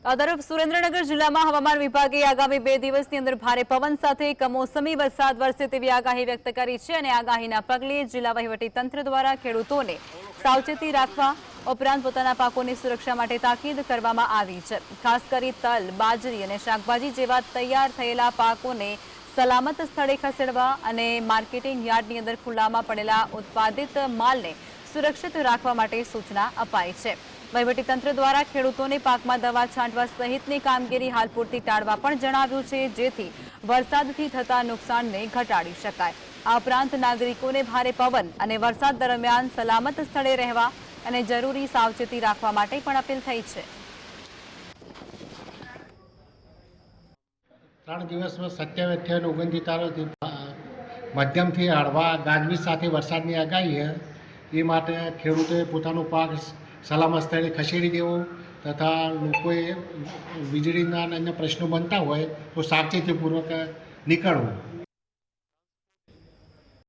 આ તરફ સુરેન્દ્રનગર જિલ્લામાં હવામાન વિભાગે આગામી 2 દિવસની અંદર ભારે પવન સાથે કમોસમી વરસાદ વરસે તેવી આગાહી વ્યક્ત કરી છે અને આગાહીના પગલે જિલ્લા વહીવટીતંત્ર દ્વારા ખેડૂતોને સાવચેતી રાખવા ઉપરાંત પોતાના પાકોની સુરક્ષા માટે તાકીદ કરવામાં આવી છે। ખાસ કરી તલ, બાજરી અને શાકભાજી જેવા તૈયાર થયેલા પાકોને સલામત સ્થળે ખસેડવા અને માર્કેટિંગ યાર્ડની અંદર ખુલ્લામાં પડેલા ઉત્પાદિત માલને સુરક્ષિત રાખવા માટે સૂચના અપાઈ છે। વહીવટીતંત્ર દ્વારા ખેડૂતોને પાકમાં દવા છાંટવા સહિતની કામગીરી હાલ પૂરતી ટાળવા પણ જણાવ્યું છે, જેથી વરસાદથી થતા નુકસાનને ઘટાડી શકાય। આ ઉપરાંત નાગરિકોને ભારે પવન અને વરસાદ દરમિયાન સલામત સ્થળે રહેવા અને જરૂરી સાવચેતી રાખવા માટે પણ અપીલ થઈ છે। 3 દિવસમાં 27, 28, 29 તારીખથી મધ્યમથી હળવા ગાજવીજ સાથે વરસાદની આગાહી છે। એ માટે ખેડૂતોએ પોતાનો પાક સલામત સ્થળે ખસેડી દેવો તથા લોકોએ વીજળીના અન્ય પ્રશ્નો બનતા હોય તો સાવચેતીપૂર્વક નીકળવું।